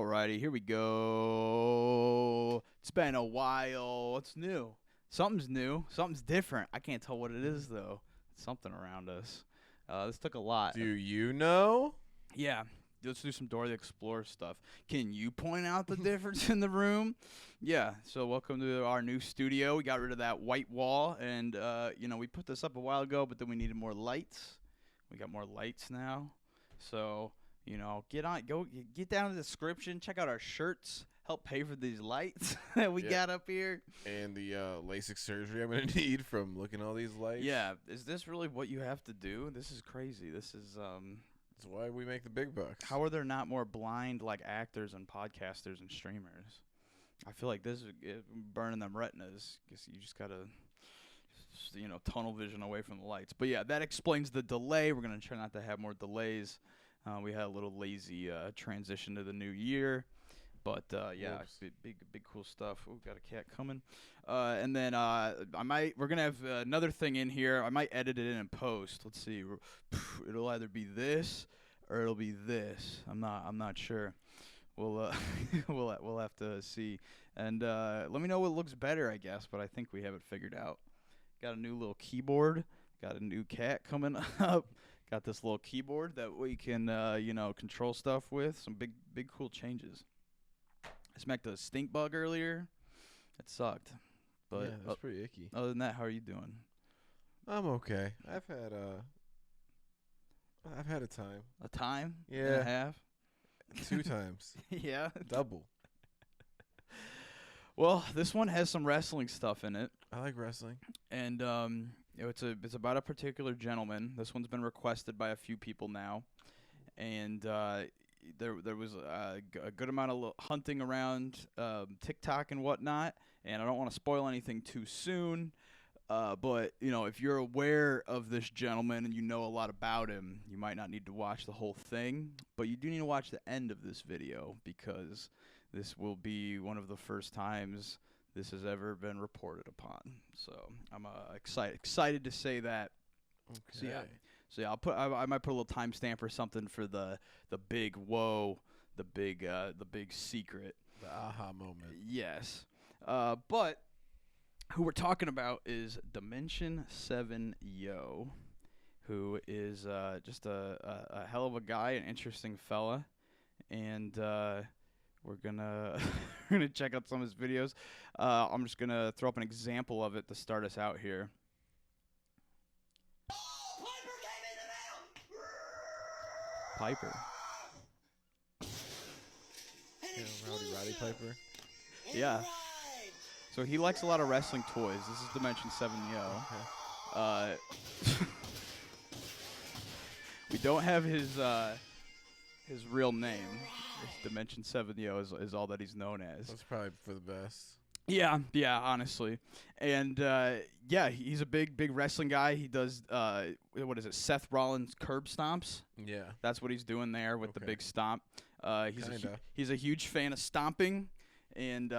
Alrighty, here we go. It's been a while. What's new? Something's new. Something's different. I can't tell what it is, though. It's something around us. This took a lot. Do you know? Yeah. Let's do some Dora the Explorer stuff. Can you point out the difference in the room? Yeah. So welcome to our new studio. We got rid of that white wall, and we put this up a while ago, but then we needed more lights. We got more lights now. So get down to the description. Check out our shirts. Help pay for these lights that we got up here. And the LASIK surgery I'm going to need from looking at all these lights. Yeah. Is this really what you have to do? This is crazy. This is That's why we make the big bucks. How are there not more blind like actors and podcasters and streamers? I feel like this is burning them retinas. Guess you just gotta, tunnel vision away from the lights. But yeah, that explains the delay. We're gonna try not to have more delays. We had a little lazy transition to the new year. But big cool stuff. Oh, got a cat coming. And then we're gonna have another thing in here. I might edit it in post. Let's see. It'll either be this or it'll be this. I'm not sure. We'll we'll have to see. And let me know what looks better, I guess. But I think we have it figured out. Got a new little keyboard. Got a new cat coming up. Got this little keyboard that we can control stuff with. Some big cool changes. I smacked a stink bug earlier. It sucked. But yeah, that's pretty icky. Other than that, how are you doing? I'm okay. I've had a time. A time? Yeah. And a half? 2 times. Yeah. Double. Well, this one has some wrestling stuff in it. I like wrestling. And it's about a particular gentleman. This one's been requested by a few people now. And there was a good amount of hunting around TikTok and whatnot, and I don't want to spoil anything too soon. But if you're aware of this gentleman and you know a lot about him, you might not need to watch the whole thing, but you do need to watch the end of this video because this will be one of the first times this has ever been reported upon. So I'm excited to say that. Okay. So yeah, I might put a little timestamp or something for the big whoa, the big secret, the aha moment. Yes. But who we're talking about is Dimension7yo, who is just a hell of a guy, an interesting fella, and we're gonna check out some of his videos. I'm just gonna throw up an example of it to start us out here. Piper. Rowdy Piper. Yeah. So he likes a lot of wrestling toys. This is Dimension7yo. Okay. We don't have his real name. Dimension7yo is all that he's known as. That's probably for the best. Yeah, honestly. And he's a big wrestling guy. He does Seth Rollins curb stomps. Yeah. That's what he's doing there with the big stomp. He's a huge fan of stomping, and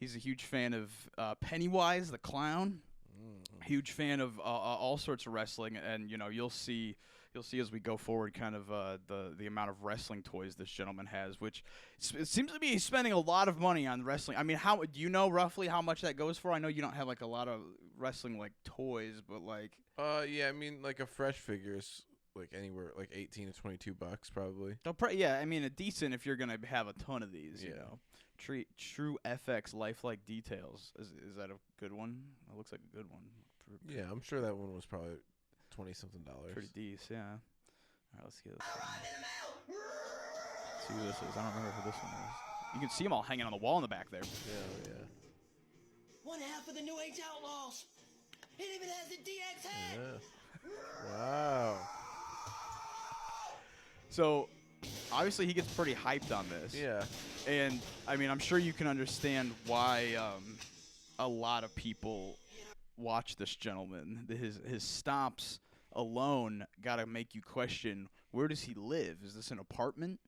he's a huge fan of Pennywise the clown. Huge fan of all sorts of wrestling, and you'll see as we go forward kind of the amount of wrestling toys this gentleman has, which it seems to be he's spending a lot of money on wrestling. I mean, how do you know roughly how much that goes for? I know you don't have like a lot of wrestling like toys, but like yeah, I mean like a fresh figure is like anywhere like $18 to $22 probably. Yeah, I mean a decent if you're gonna have a ton of these. True FX lifelike details. Is that a good one? It looks like a good one. Yeah, I'm sure that one was probably $20-something. Pretty decent, yeah. All right, let's get this one. Let's see who this is. I don't remember who this one is. You can see them all hanging on the wall in the back there. Yeah. One half of the New Age Outlaws. It even has a DX head. Yeah. Wow. So, obviously, he gets pretty hyped on this. Yeah. And, I mean, I'm sure you can understand why a lot of people watch this gentleman. His stomps alone got to make you question, where does he live? Is this an apartment?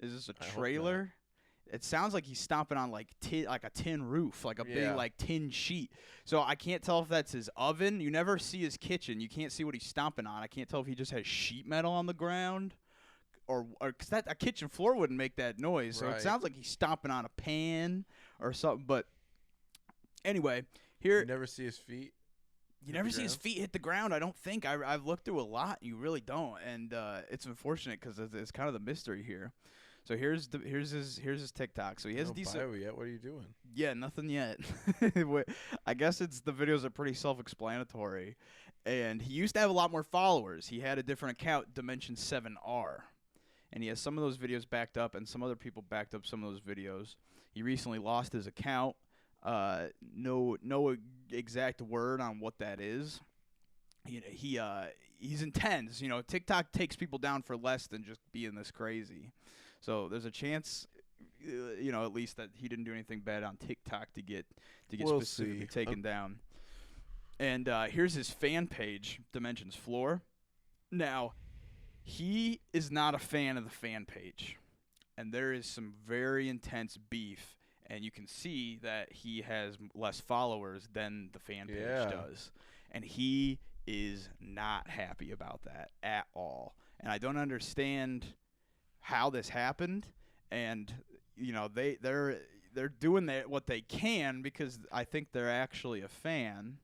Is this a trailer? It sounds like he's stomping on like a tin roof, like a big like tin sheet. So I can't tell if that's his oven. You never see his kitchen. You can't see what he's stomping on. I can't tell if he just has sheet metal on the ground or because a kitchen floor wouldn't make that noise. So it Right. sounds like he's stomping on a pan or something. But anyway, here You never see his feet. you hit never the see his ground? feet hit the ground. I don't think. I've looked through a lot. You really don't, and it's unfortunate because it's kind of the mystery here. So here's his TikTok. So he has No decent. bio yet. What are you doing? Yeah, nothing yet. I guess the videos are pretty self-explanatory, and he used to have a lot more followers. He had a different account, Dimension7yo, and he has some of those videos backed up, and some other people backed up some of those videos. He recently lost his account. No exact word on what that is. He's intense. You know, TikTok takes people down for less than just being this crazy. So there's a chance, at least that he didn't do anything bad on TikTok to get We'll specifically see. taken down. And here's his fan page, Dimensions Floor. Now, he is not a fan of the fan page, and there is some very intense beef. And you can see that he has less followers than the fan page does. And he is not happy about that at all. And I don't understand how this happened. And, they're doing what they can because I think they're actually a fan.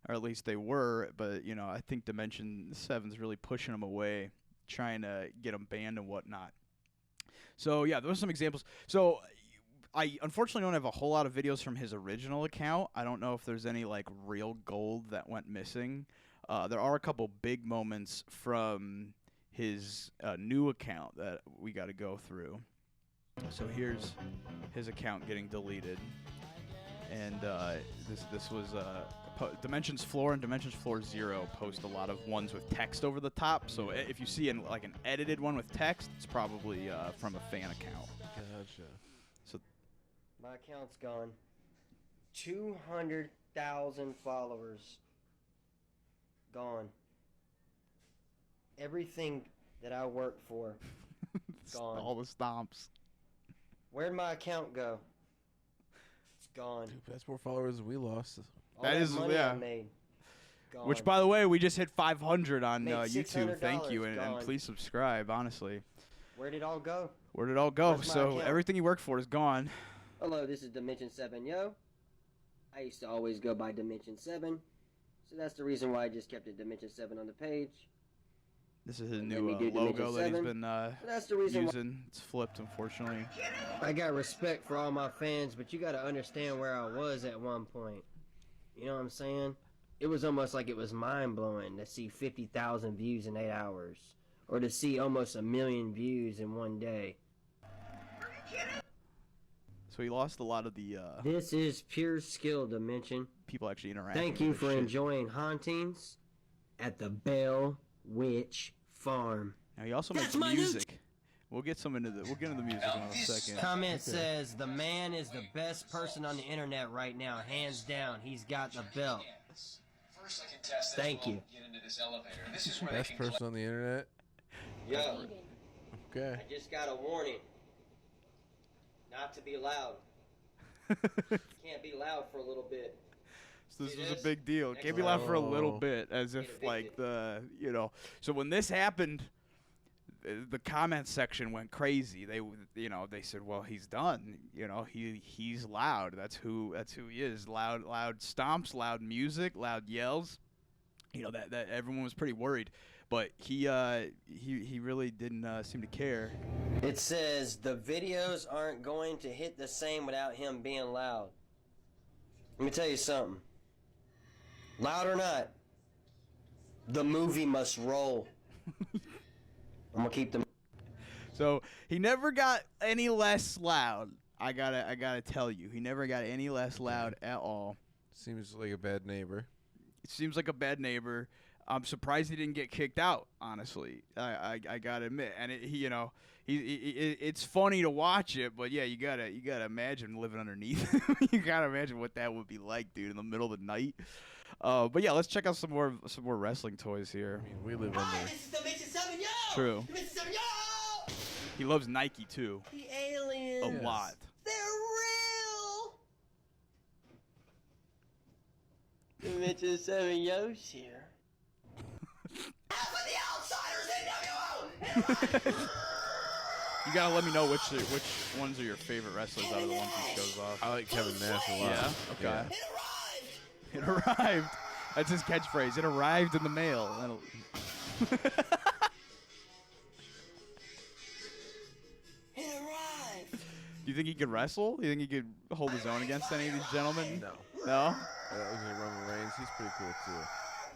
Or at least they were. But, I think Dimension7's really pushing them away, trying to get them banned and whatnot. So, yeah, those are some examples. So I unfortunately don't have a whole lot of videos from his original account. I don't know if there's any real gold that went missing. There are a couple big moments from his new account that we got to go through. So here's his account getting deleted, and this was Dimensions Floor and Dimensions Floor 0 post a lot of ones with text over the top. So if you see an edited one with text, it's probably from a fan account. Gotcha. My account's gone. 200,000 followers. Gone. Everything that I worked for. Gone. All the stomps. Where'd my account go? It's gone. Dude, that's more followers than we lost. All That that is- money yeah. I made. Gone. Which, by the way, we just hit 500 on Made YouTube. Thank you, $600 and gone. please subscribe, honestly. Where'd it all go? Where'd it all go? Where's my So account? everything you worked for is gone. Hello, this is Dimension7yo. I used to always go by Dimension7. So that's the reason why I just kept it Dimension7 on the page. This is his Let new me do logo that he's Dimension7. been So that's the reason why using. It's flipped, unfortunately. I got respect for all my fans, but you gotta understand where I was at one point. You know what I'm saying? It was almost like it was mind-blowing to see 50,000 views in 8 hours. Or to see almost 1 million views in one day. So he lost a lot of the This is pure skill, Dimension. people actually interacting. Thank you with for his shit. enjoying hauntings at the Bell Witch Farm. Now he also makes That's my music. We'll get into the music in a second. Comment says, the man is the best person on the internet right now, hands down. He's got the belt. Thank you. Best person on the internet. Yo, Okay. I just got a warning. Not to be loud. Can't be loud for a little bit. So this See was a this? big deal. Next Can't be loud for a little Oh. bit, as if So when this happened, the comment section went crazy. They said, well, he's done. He's loud. That's who he is. Loud stomps, loud music, loud yells. That everyone was pretty worried, but he really didn't seem to care. It says the videos aren't going to hit the same without him being loud. Let me tell you something. Loud or not, the movie must roll. I'm gonna keep the. So he never got any less loud. I gotta tell you, he never got any less loud at all. Seems like a bad neighbor. It seems like a bad neighbor. I'm surprised he didn't get kicked out. Honestly, I gotta admit, and it's funny to watch it, but yeah, you gotta imagine living underneath him. You gotta imagine what that would be like, dude, in the middle of the night. But yeah, let's check out some more wrestling toys here. I mean, we live Hi, under. this is Dimension7yo! True. Dimension7yo! He loves Nike too, The aliens! a Yes. lot. They're real! Dimension7yo's here. Half of the outsiders in WO! You gotta let me know which ones are your favorite wrestlers out of the ones he shows off. I like Kevin Nash a lot. Yeah? Okay. Yeah. It arrived! It arrived. That's his catchphrase. It arrived in the mail. It arrived! Do you think he could wrestle? Do you think he could hold his own against any of these gentlemen? No. No? Looking at Roman Reigns, he's pretty cool too.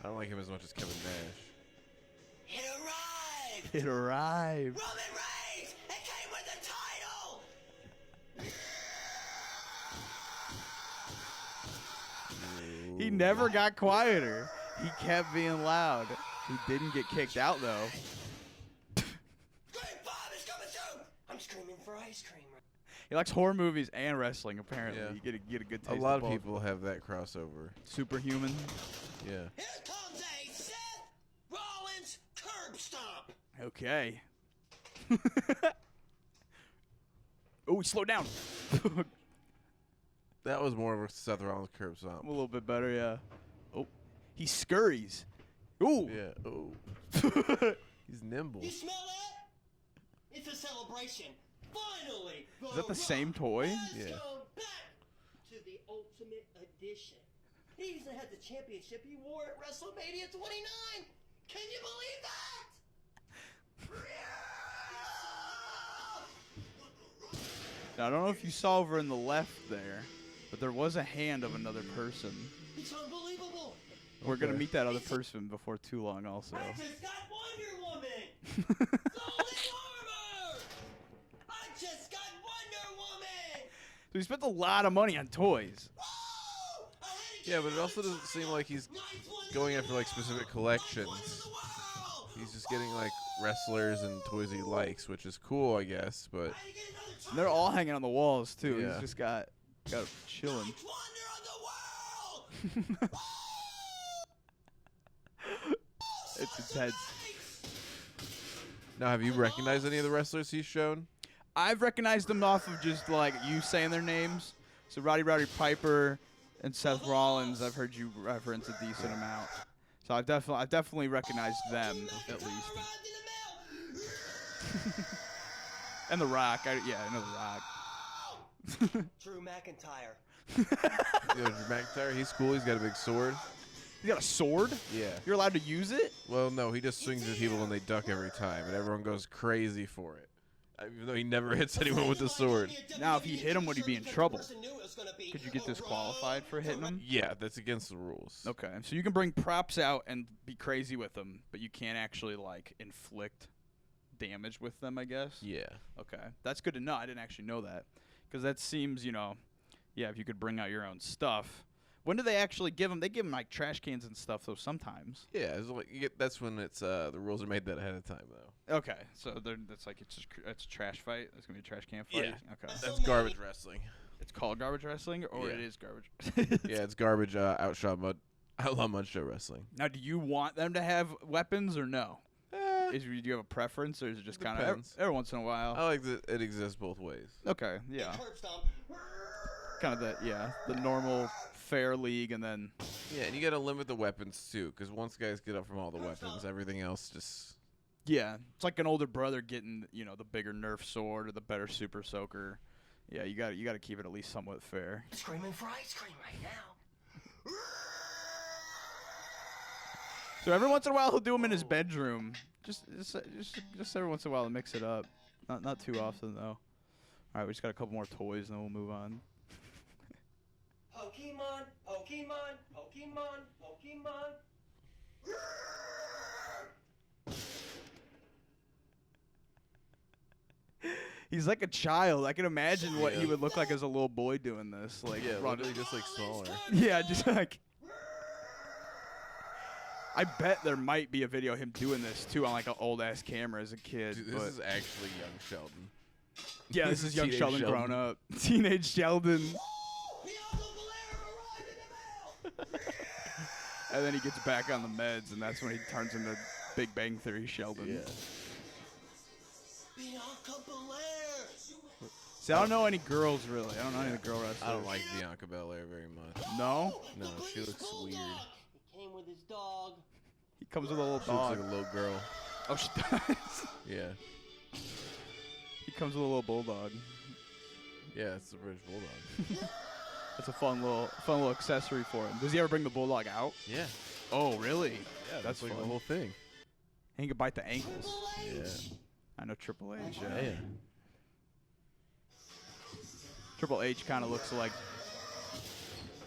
I don't like him as much as Kevin Nash. It arrived! It arrived. Roman Reigns! It came with the title! He never got quieter. He kept being loud. He didn't get kicked out, though. Scream 5 is coming soon! I'm screaming for ice cream. He likes horror movies and wrestling, apparently. Yeah. You get a good taste A lot of of both. people have that crossover. Superhuman. Yeah. Here comes a Seth Rollins curb stomp! Okay. Oh, he slowed down. That was more of a Seth Rollins curb stomp. A little bit better, yeah. Oh, he scurries. Ooh. Yeah. Oh. He's nimble. You smell that? It's a celebration. Finally! Is that the same toy? Has Yeah. gone back to the Ultimate Edition. He even had the championship he wore at WrestleMania 29. Can you believe that? Now, I don't know if you saw over in the left there, but there was a hand of another person. It's unbelievable. We're going to Okay. meet that other person before too long also. I just got Wonder Woman. Golden armor. I just got Wonder Woman. So he spent a lot of money on toys. Oh, I had to Yeah, get but it another also doesn't seem like he's Ninth wonder going in after the like world. specific Ninth collections. wonder in the world. He's just getting like wrestlers and toys he likes, which is cool, I guess. But I had to get another And they're all hanging on the walls too. Yeah. He's just got chilling. Ninth wonder of the world. It's intense. now, have you recognized any of the wrestlers he's shown? I've recognized them off of just like you saying their names. So Roddy Piper and Seth Rollins, I've heard you reference a decent amount. So I've definitely recognized them at least. Arrived in the mail. And The Rock, I know The Rock. Drew McIntyre. You know, Drew McIntyre, he's cool. He's got a big sword. He's got a sword. Yeah. You're allowed to use it. Well, no, he just swings at people and they duck every time, and everyone goes crazy for it. Even though he never hits anyone with the sword. Now, if he hit him, would he be in trouble? Could you get disqualified for hitting him? Yeah, that's against the rules. Okay, so you can bring props out and be crazy with them, but you can't actually like inflict damage with them, I guess. Yeah. Okay, that's good to know. I didn't actually know that, because that seems, yeah, if you could bring out your own stuff. When do they actually give them? They give them like trash cans and stuff, though. Sometimes. Yeah, it's like that's when it's the rules are made that ahead of time, though. Okay, so that's like it's a trash fight. It's gonna be a trash can fight. Yeah. Okay. That's garbage wrestling. It's called garbage wrestling, or Yeah. it is garbage. Yeah, it's garbage outlaw mud show wrestling. Now, do you want them to have weapons or no? Do you have a preference, or is it just kind of Depends. every once in a while? I like that it exists both ways. Okay, yeah, Curb stomp. kind of the normal fair league, and then Yeah, and you got to limit the weapons too, because once guys get up from all the weapons, everything else just. yeah, it's like an older brother getting the bigger Nerf sword or the better Super Soaker. Yeah, you got to keep it at least somewhat fair. Screaming for ice cream right now. So every once in a while he'll do them in his bedroom. Just every once in a while to mix it up. Not too often though. All right, we just got a couple more toys and then we'll move on. Pokemon, Pokemon, Pokemon, Pokemon. He's like a child. I can imagine what he Yeah. would look like as a little boy doing this. Like Yeah, running. literally just like smaller. Yeah, just like. I bet there might be a video of him doing this too on like an old ass camera as a kid. Dude, but this is actually young Sheldon. yeah, this is young Teenage Sheldon, Sheldon. grown up. Teenage Sheldon. Bianco Belair arrived in the mail. And then he gets back on the meds, and that's when he turns into Big Bang Theory Sheldon. Yeah. Bianca Belair. See, I don't know any girls really. I don't know any of the girl wrestlers. I don't like Bianca Belair very much. No? No, The she British looks Bulldog. weird. He came with his dog. He comes with a little She looks dog. like a little girl. Oh, she does. Yeah. He comes with a little bulldog. Yeah, it's the British Bulldog. That's a fun little accessory for him. Does he ever bring the bulldog out? Yeah. Oh, really? Yeah, That's like fun. the whole thing. And he can bite the ankles. Yeah. I know Triple H. Yeah. Triple H kind of looks like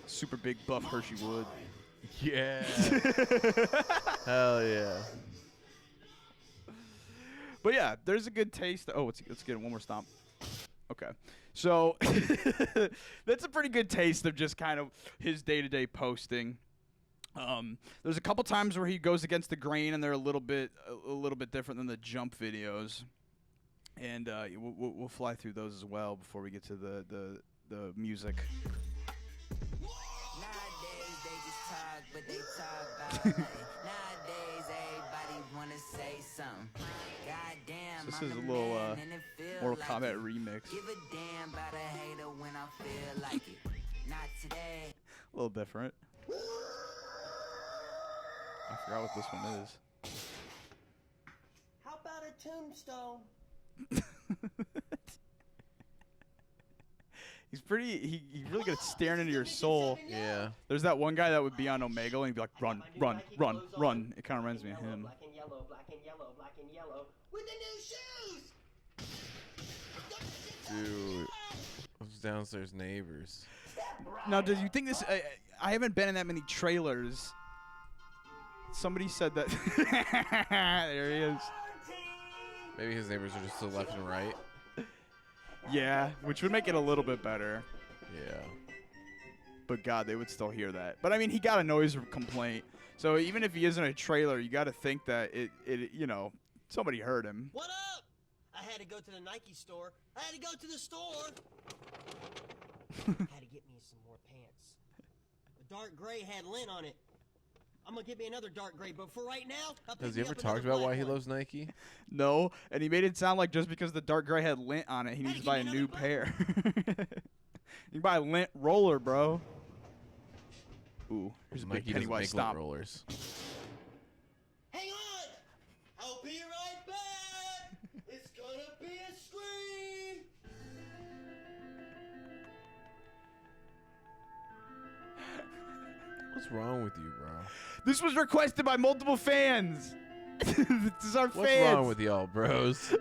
super big buff Hershey Wood. Yeah. Hell yeah. But yeah, there's a good taste. Oh, let's get one more stomp. Okay. So that's a pretty good taste of just kind of his day-to-day posting. There's a couple times where he goes against the grain, and they're a little bit different than the jump videos. And we'll fly through those as well before we get to the music. Nowadays they just talk, but they talk about nothing. Nowadays everybody wanna say something. Goddamn, This I'm is a the little man and it feel Mortal like Kombat it. remix. Give a damn about a hater when I feel like it. Not today. A little different. I forgot what this one is. How about a tombstone? He's he's really good at staring into your soul. Yeah. There's that one guy that would be on Omegle and he'd be like, run, run, run, run. It kind of reminds me of him. Black and yellow, black and yellow, black and yellow. With the new shoes! Dude. Those downstairs neighbors. Now, do you think this? I haven't been in that many trailers. Somebody said that. There he is. Maybe his neighbors are just to the left and right. Yeah, which would make it a little bit better. Yeah. But God, they would still hear that. But I mean, he got a noise complaint. So even if he isn't a trailer, you got to think that it somebody heard him. What up? I had to go to the Nike store. I had to go to the store. I had to get me some more pants. The dark gray had lint on it. I'm gonna get me another dark gray, but for right now, Has he ever talked about why he loves Nike? No, and he made it sound like just because the dark gray had lint on it, he needs to buy a new pair. You can buy a lint roller, bro. Ooh, here's a big Nike doesn't Pennywise make stomp. lint rollers. Hang on! I'll be right back! It's gonna be a scream! What's wrong with you, bro? This was requested by multiple fans. This is our What's fans. wrong with y'all, bros?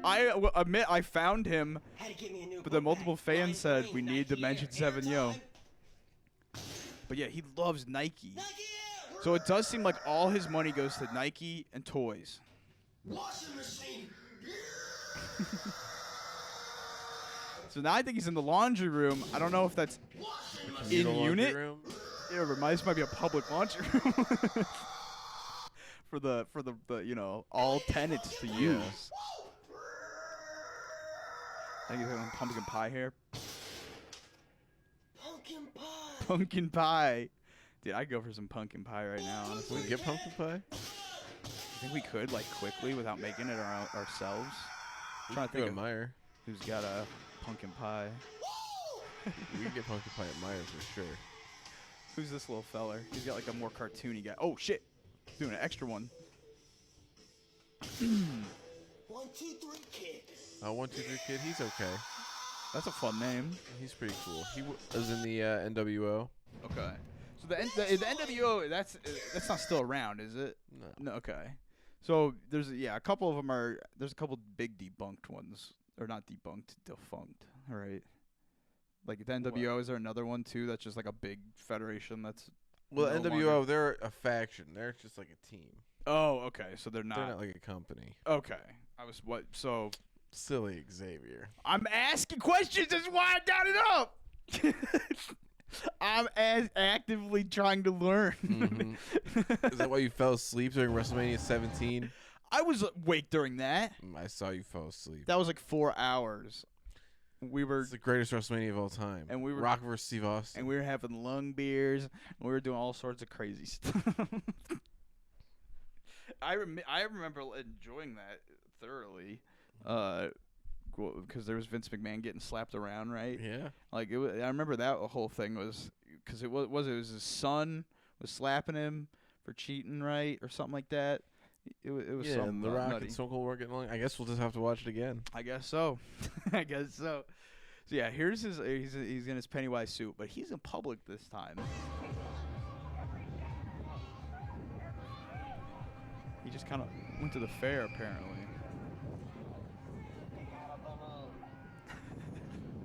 I admit I found him, Had to get me a new but the book multiple bag. fans said Green, we need Nike Air. Dimension7yo. Air time. But yeah, he loves Nike. Nike Air! So it does seem like all his money goes to Nike and toys. Washing machine! So now I think he's in the laundry room. I don't know if that's in Communal laundry unit. room? Yeah, but this might be a public laundry room for the all tenants to use. I think he's got pumpkin pie here. Pumpkin pie! Pumpkin pie. Dude, I'd go for some pumpkin pie right now, honestly. Can we get pumpkin pie? I think we could, like, quickly without making it ourselves. I'm trying to Go think to of Meyer. who's got a pumpkin pie. We can get pumpkin pie at Meyer for sure. Who's this little feller? He's got, like, a more cartoony guy. Oh, shit. He's doing an extra one. 1, 2, 3, kid. 1, 2, 3 kid, he's okay. That's a fun name. He's pretty cool. He was in the NWO. Okay. So the NWO, that's not still around, is it? No. No. Okay. So there's a couple of them are. There's a couple big debunked ones, or not debunked, defunct. All right. Like the NWO, is there another one too? That's just like a big federation. That's Well, no NWO, longer- they're a faction. They're just like a team. Oh, okay. So they're They're not like a company. Okay. I was what? So Silly Xavier. I'm asking questions. That's why I got it up. I'm actively trying to learn. Mm-hmm. Is that why you fell asleep during WrestleMania 17? I was awake during that. I saw you fall asleep. That was like 4 hours. We were It's the greatest WrestleMania of all time. And we were- Rock versus Steve Austin. and we were having lung beers. And we were doing all sorts of crazy stuff. I remember enjoying that thoroughly, because there was Vince McMahon getting slapped around, right? Yeah. Like I remember that whole thing was because it was his son was slapping him for cheating, right, or something like that. It was Yeah, some and The Rock nutty. and Stone Cold weren't getting along. I guess we'll just have to watch it again. I guess so. I guess so. So yeah, here's his. He's in his Pennywise suit, but he's in public this time. He just kind of went to the fair, apparently.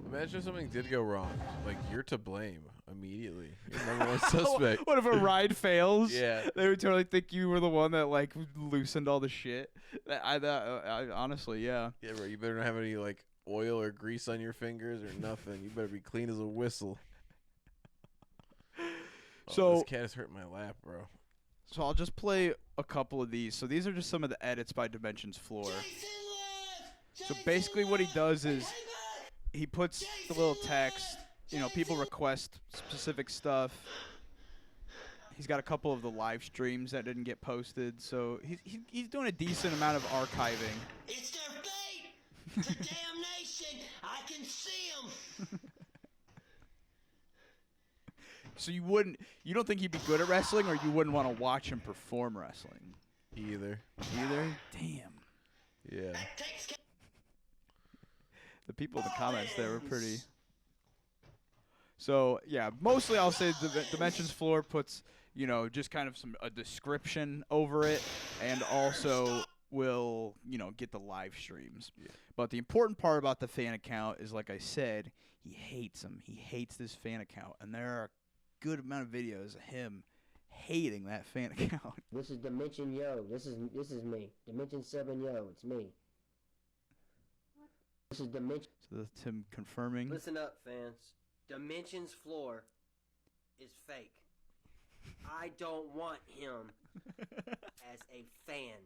Imagine if something did go wrong. Like, you're to blame immediately. You're the number one suspect. What if a ride fails? Yeah. They would totally think you were the one that like loosened all the shit. I honestly, yeah. Yeah, bro. You better not have any, like, oil or grease on your fingers or nothing. You better be clean as a whistle. So this cat is hurting my lap, bro. So I'll just play a couple of these. So these are just some of the edits by Dimension7yo. So basically what he does is he puts the little text, you know, people request specific stuff. He's got a couple of the live streams that didn't get posted. So he's doing a decent amount of archiving. It's their fate! The damnation! I can see them! So you don't think he'd be good at wrestling, or you wouldn't want to watch him perform wrestling? Either. Damn. Yeah. The people in the comments there were pretty. So yeah, mostly I'll say Dimension7yo puts, you know, just kind of a description over it, and also will, you know, get the live streams. Yeah. But the important part about the fan account is, like I said, he hates him. He hates this fan account, and there are a good amount of videos of him hating that fan account. This is Dimension7yo. This is me. Dimension7yo. It's me. This is Dimension. So that's him confirming. Listen up, fans. Dimension's floor is fake. I don't want him as a fan.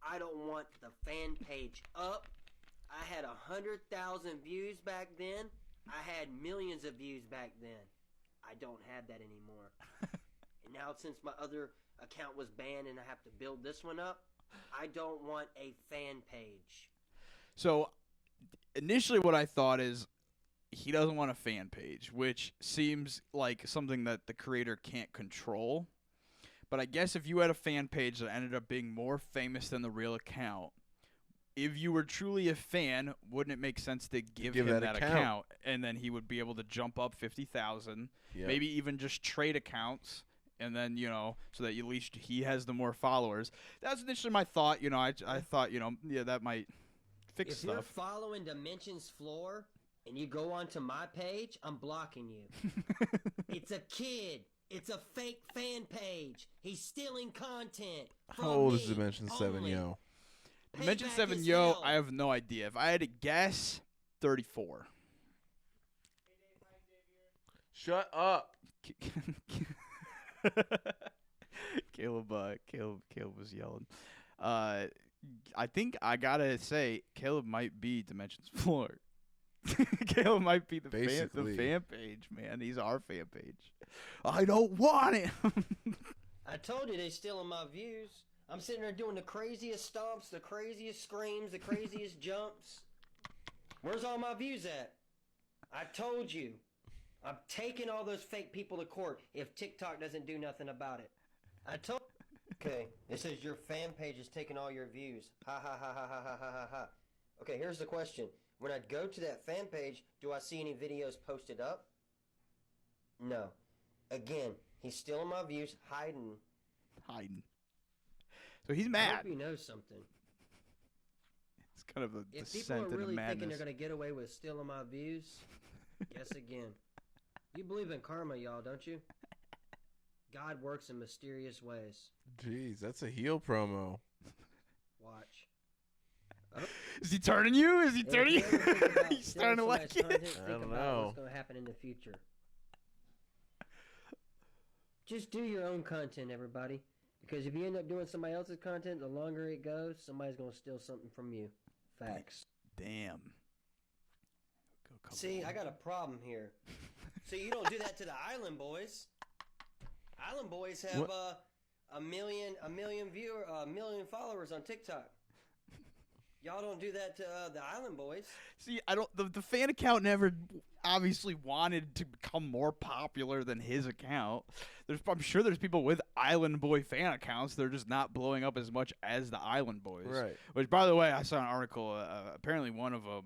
I don't want the fan page up. I had 100,000 views back then. I had millions of views back then. I don't have that anymore. And now since my other account was banned and I have to build this one up, I don't want a fan page. So initially what I thought is he doesn't want a fan page, which seems like something that the creator can't control. But I guess if you had a fan page that ended up being more famous than the real account, if you were truly a fan, wouldn't it make sense to give him that account? And then he would be able to jump up 50,000, maybe even just trade accounts, and then, you know, so that at least he has the more followers. That's initially my thought. You know, I thought, you know, yeah, that might fix if stuff. you're following Dimension's floor and you go onto my page, I'm blocking you. It's a kid. It's a fake fan page. He's stealing content from How old me is Dimension7yo? Dimension7yo, I have no idea. If I had to guess, 34. Shut up. Caleb was yelling. I think I gotta say, Caleb might be Dimension's floor. Caleb might be the fan page, man. He's our fan page. I don't want it. I told you they stealing my views. I'm sitting there doing the craziest stomps, the craziest screams, the craziest jumps. Where's all my views at? I told you. I'm taking all those fake people to court if TikTok doesn't do nothing about it. I told. Okay, it says your fan page is taking all your views. Ha ha ha ha ha ha ha ha ha. Okay, here's the question. When I go to that fan page, do I see any videos posted up? No. Again, he's stealing my views, hiding. So he's I mad. hope you know something. It's kind of a If people descent are into really thinking madness. they're going to get away with stealing my views, guess again. You believe in karma, y'all, don't you? God works in mysterious ways. Jeez, that's a heel promo. Watch. Is he turning you? Is he If turning you you? ever think about He's stealing starting to like somebody's it. content, I think don't about know. what's going to happen in the future. Just do your own content, everybody. Because if you end up doing somebody else's content, the longer it goes, somebody's going to steal something from you. Facts. Damn. See, I got a problem here. See, you don't do that to the Island Boys. Island Boys have a million followers on TikTok. Y'all don't do that to the Island Boys. See, I don't. The fan account never obviously wanted to become more popular than his account. I'm sure there's people with Island Boy fan accounts. They're just not blowing up as much as the Island Boys. Right. Which, by the way, I saw an article. Apparently, one of them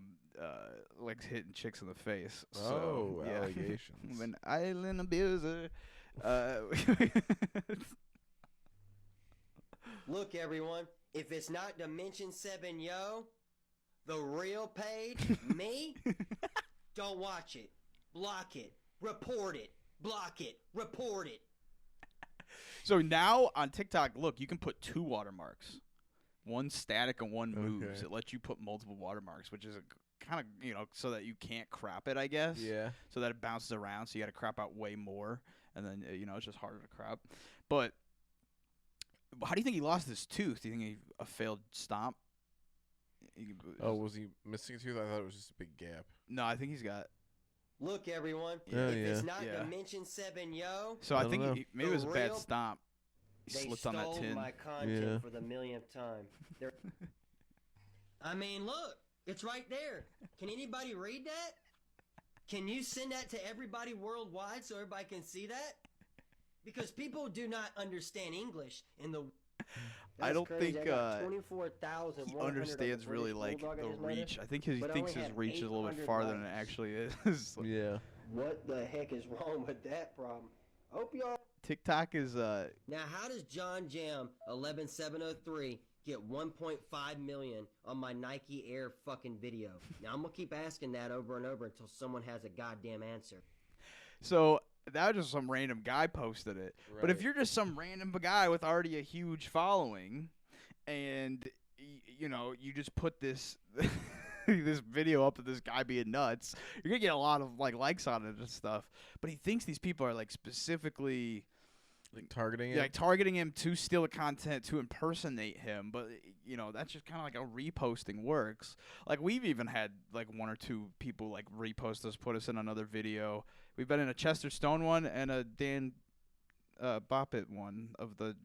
likes hitting chicks in the face. So, yeah. Allegations. I'm an island abuser. Look, everyone, if it's not Dimension7yo, the real page, me, don't watch it. Block it. Report it. Block it. Report it. So now on TikTok, look, you can put 2 watermarks. One static and one moves. Okay. It lets you put multiple watermarks, which is a kind of, so that you can't crop it, I guess. Yeah. So that it bounces around, so you got to crop out way more. And then, it's just harder to crop. But how do you think he lost his tooth? Do you think a failed stomp? Oh, was he missing a tooth? I thought it was just a big gap. No, I think he's got. Look, everyone, Yeah, if yeah. it's not Yeah. Dimension7yo, So I I don't think know. maybe it was a bad real- stomp. He they slipped on stole that tin. my content Yeah. for the millionth time. I mean, look, it's right there. Can anybody read that? Can you send that to everybody worldwide so everybody can see that? Because people do not understand English in the. I don't crazy. think I got he 24,100 understands of the really British like Bulldog I the just noticed. reach. I think he but I thinks only his had reach is a little bit 800 farther than it likes. actually is. Like, Yeah. What the heck is wrong with that problem? Hope y'all. TikTok is Now, how does John Jam 11703 get 1.5 million on my Nike Air fucking video? Now, I'm gonna keep asking that over and over until someone has a goddamn answer. so that was just some random guy posted it. But if Right. you're just some random guy with already a huge following, and you just put this this video up of this guy being nuts, you're gonna get a lot of likes on it and stuff. But he thinks these people are specifically Like targeting it. like targeting him to steal the content to impersonate him. But that's just kind of like how reposting works. Like we've even had 1 or 2 people repost us, put us in another video. We've been in a Chester Stone one and a Dan Boppet one of the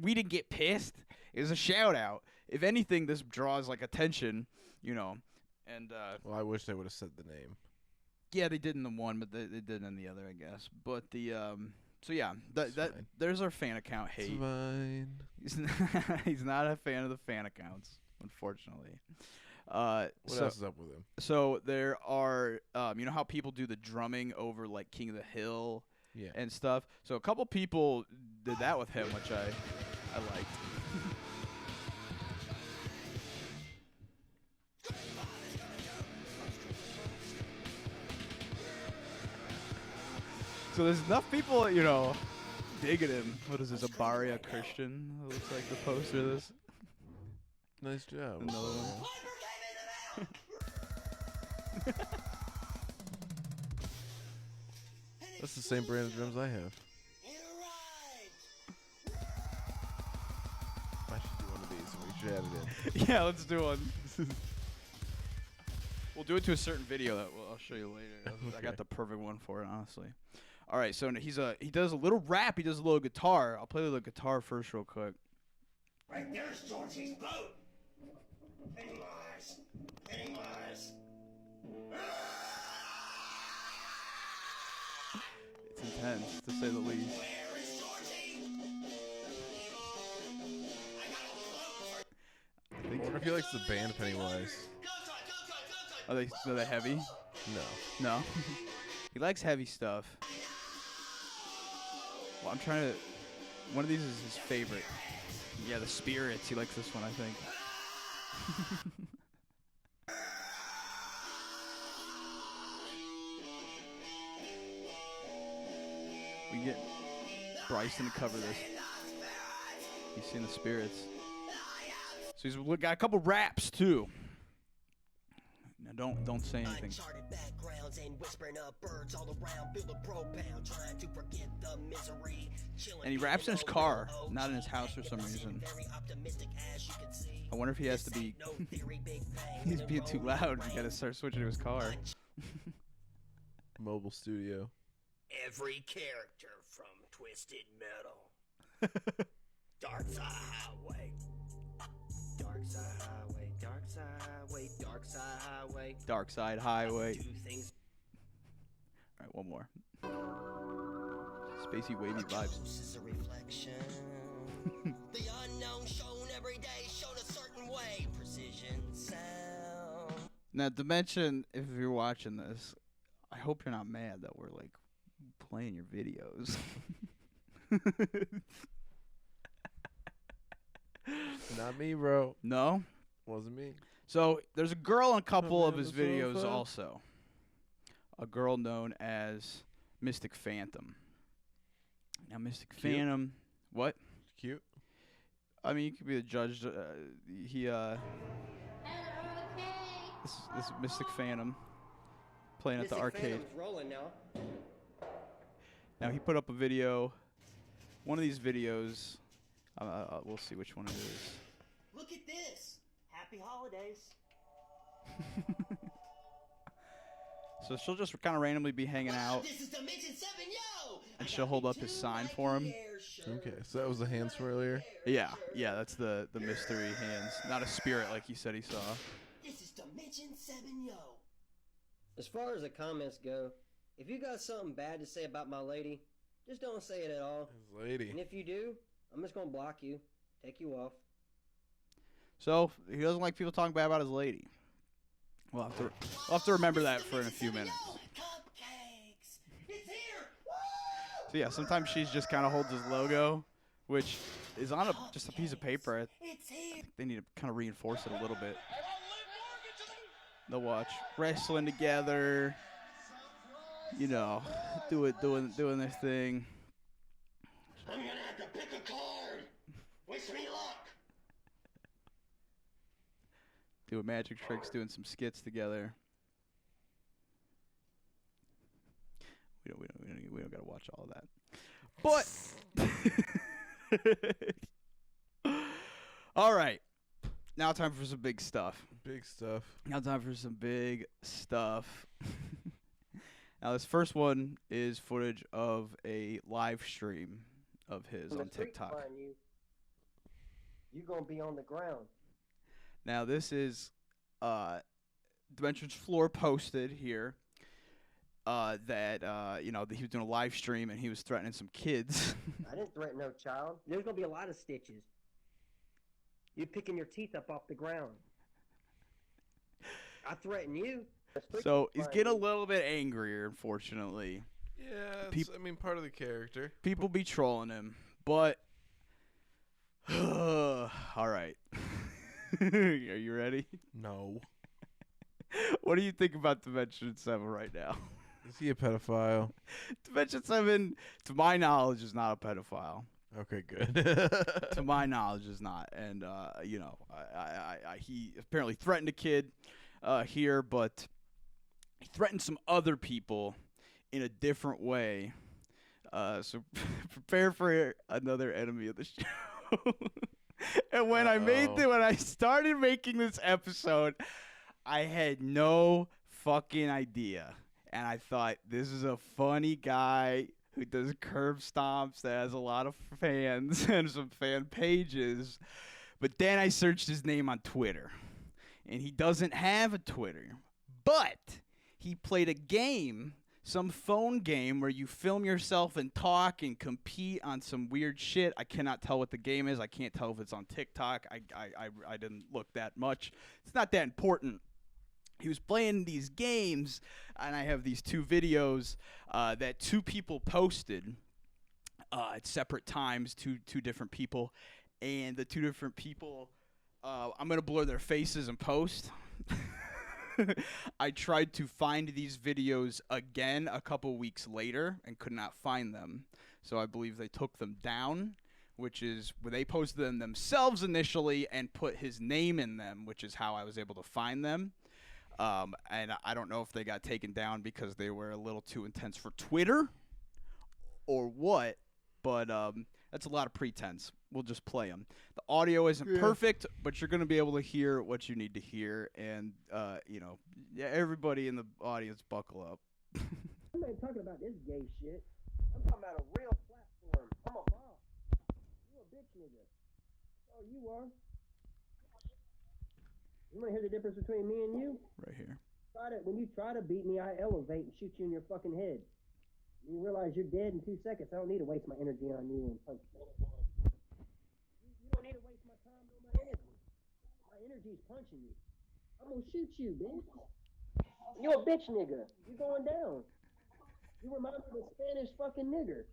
we didn't get pissed. It was a shout out. If anything, this draws attention, and Well, I wish they would have said the name. yeah, they did in the one, but they didn't in the other, I guess. But the so yeah, It's fine. there's our fan account hate. It's fine. He's not a fan of the fan accounts, unfortunately. What else is up with him? So there are, how people do the drumming over King of the Hill Yeah. and stuff. So a couple people did that with him, which I liked. So there's enough people, digging him. What is this, a Baria Christian? It looks like the poster of this. Nice job. Another one. That's the same brand of drums I have. I should do one of these and we should add it in. Yeah, let's do one. We'll do it to a certain video that I'll show you later. I got the perfect one for it, honestly. All right, so he does a little rap. He does a little guitar. I'll play the guitar first, real quick. Right there's Georgie's boat. Penny Mars. Penny Mars. It's intense, to say the least. Where is Georgie? I got a boat. I wonder if he likes the band Pennywise. Are they heavy? No. No. He likes heavy stuff. Well, I'm trying to. One of these is his favorite. Yeah, the Spirits. He likes this one, I think. We get Bryson to cover this. He's seen the Spirits. So he's got a couple raps too. Now don't say anything. Uncharted backgrounds and whispering up birds all around. Feel the propound, trying to forget the misery. Chilling And he raps in his car, not in his house for some reason. I wonder if he has to be. He's being too loud. You gotta start switching to his car. Mobile studio. Every character from Twisted Metal. Dark Side Highway. Dark side highway, dark side highway, dark side highway. Dark Side Highway. Two things. All right, one more. Spacey wavy vibes. This is a reflection. The unknown shown every day, shown a certain way. Precision sound. Now, Dimension, if you're watching this, I hope you're not mad that we're like playing your videos. Not me, bro. No? Wasn't me. So there's a girl in a couple of his Remember videos Sofa? also. A girl known as Mystic Phantom. Now, Mystic Cute. Phantom, what? Cute. I mean, you could be the judge. This is Mystic Phantom playing at the arcade. Phantom's rolling now. Now, he put up a video. One of these videos, we'll see which one it is. Look at this. Happy holidays. So she'll just kind of randomly be hanging out, This is Dimension7yo. and she'll hold up his sign for him. Okay, so that was the hands from earlier. Yeah, that's the mystery hands. Not a spirit like he said he saw. This is Dimension7yo. As far as the comments go, if you got something bad to say about my lady, just don't say it at all. His lady. And if you do, I'm just gonna block you, take you off. So he doesn't like people talking bad about his lady. We'll have to remember that for in a few minutes. Cupcakes. It's here. So yeah, sometimes she's just kind of holds his logo, which is on just a piece of paper. It's here. They need to kind of reinforce it a little bit. They'll watch wrestling together, you know, doing their thing. I'm gonna have to pick a card. Wish me luck. Doing magic tricks, doing some skits together. We don't gotta watch all of that. But all right, now time for some big stuff. Big stuff. Now time for some big stuff. Now this first one is footage of a live stream of his on TikTok. You gonna be on the ground. Now this is Dimension's Floor posted here that he was doing a live stream and he was threatening some kids. I didn't threaten no child. There's gonna be a lot of stitches. You're picking your teeth up off the ground. I threaten you. So he's getting a little bit angrier, unfortunately. Yeah, it's, part of the character. People be trolling him, but all right. Are you ready? No. What do you think about Dimension7 right now? Is he a pedophile? Dimension7, to my knowledge, is not a pedophile. Okay, good. To my knowledge, is not. And he apparently threatened a kid here, but he threatened some other people in a different way. So prepare for another enemy of the show. And when I started making this episode, I had no fucking idea. And I thought, this is a funny guy who does curb stomps that has a lot of fans and some fan pages. But then I searched his name on Twitter. And he doesn't have a Twitter. But he played a game, some phone game where you film yourself and talk and compete on some weird shit. I cannot tell what the game is. I can't tell if it's on TikTok. I didn't look that much. It's not that important. He was playing these games, and I have these two videos that two people posted at separate times, two different people. And the two different people, I'm going to blur their faces in post. I tried to find these videos again a couple weeks later and could not find them. So I believe they took them down, which is where they posted them themselves initially and put his name in them, which is how I was able to find them. And I don't know if they got taken down because they were a little too intense for Twitter or what, but that's a lot of pretense. We'll just play them. The audio isn't perfect, but you're going to be able to hear what you need to hear. And, everybody in the audience, buckle up. I'm not talking about this gay shit. I'm talking about a real platform. I'm a boss. You a bitch nigga. Oh, you are. You want to hear the difference between me and you? Right here. When you try to beat me, I elevate and shoot you in your fucking head. You realize you're dead in 2 seconds. I don't need to waste my energy on you and punch you. You don't need to waste my time on my energy. My energy's punching you. I'm gonna shoot you, bitch. You're a bitch nigga. You're going down. You remind me of a Spanish fucking nigger.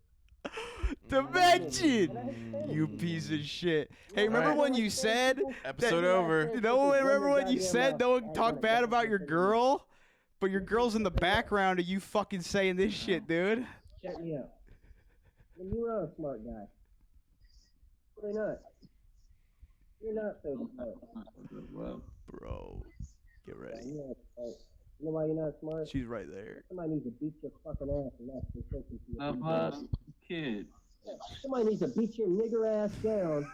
Dimension! You piece of shit. Hey, remember when you said... Episode over. You know, remember when you said don't talk bad about your girl? But your girl's in the background of you fucking saying this shit, dude. Shut me up. And you are a smart guy. Really not. You're not so smart. Bro, get ready. Yeah, you're not smart. You know why you're not smart? She's right there. Somebody needs to beat your fucking ass and that's the thinking to you. Kid. Somebody needs to beat your nigger ass down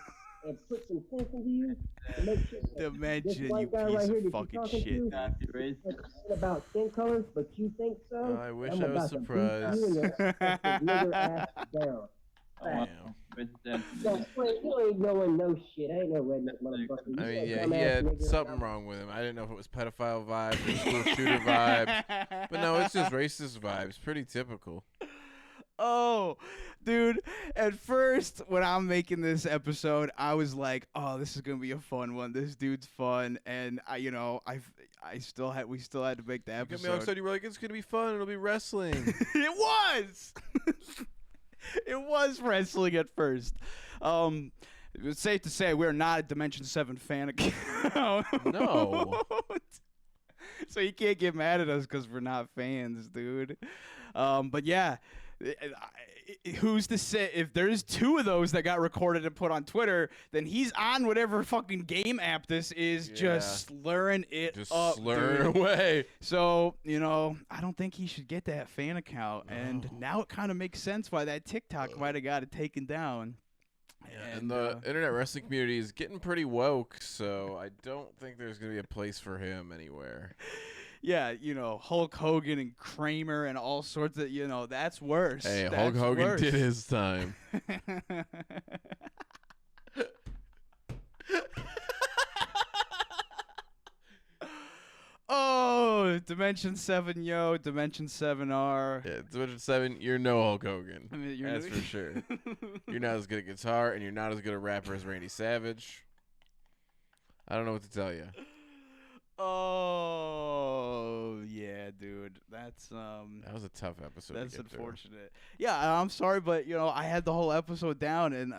and put some sense into you to make sure that Dimension, this you white guy piece right here of that fucking you're talking shit. to is about skin colors, but you think so? I wish I'm I was about to beat surprised. you and your nigger ass down. You ain't knowing no shit. I ain't no redneck motherfucker. I mean, You yeah, dumbass he had nigger. something wrong with him. I didn't know if it was pedophile vibes or school shooter vibes. But no, it's just racist vibes. Pretty typical. Oh, dude. At first, when I'm making this episode, I was like, "Oh, this is gonna be a fun one. This dude's fun." And we still had to make the You got me all episode. excited. You were like, "It's gonna be fun. It'll be wrestling." It was. It was wrestling at first. It's safe to say we're not a Dimension 7 fan account. No. So you can't get mad at us because we're not fans, dude. But yeah, who's to say if there's 2 of those that got recorded and put on Twitter, then he's on whatever fucking game app this is, just slurring it Just up, slurring dude. away. So, I don't think he should get that fan account. And now it kind of makes sense why that TikTok might have got it taken down. Yeah, and the internet wrestling community is getting pretty woke, so I don't think there's going to be a place for him anywhere. Yeah, Hulk Hogan and Kramer and all sorts of, that's worse. Hey, That's Hulk Hogan worse. did his time. Oh, Dimension7yo, Dimension7R. Yeah, Dimension 7, you're no Hulk Hogan. I mean, That's for sure. You're not as good at guitar, and you're not as good a rapper as Randy Savage. I don't know what to tell you. Oh, yeah, dude. That's That was a tough episode. That's to get unfortunate. Yeah, I'm sorry, but I had the whole episode down, and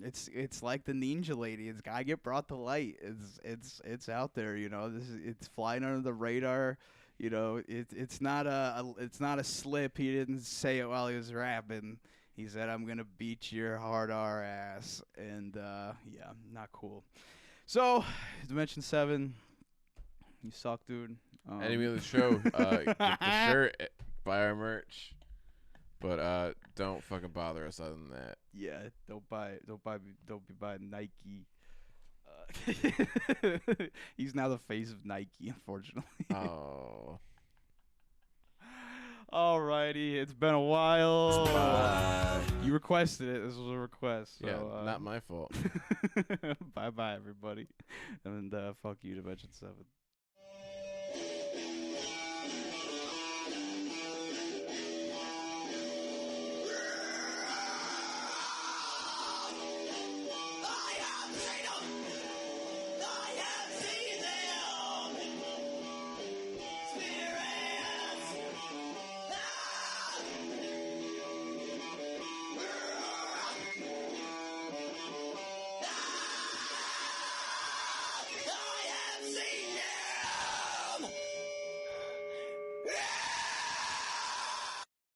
it's like the ninja lady. It's gotta get brought to light. It's out there. It's flying under the radar. It's not a slip. He didn't say it while he was rapping. He said, "I'm gonna beat your hard R ass," and yeah, not cool. So, Dimension 7, you suck, dude. Enemy of the show, get the shirt, buy our merch, but don't fucking bother us other than that. Yeah, don't be buying Nike. He's now the face of Nike, unfortunately. Oh. Alrighty, it's been a while. You requested it. This was a request. So, Yeah, not my fault. Bye, everybody, and fuck you, Dimension 7.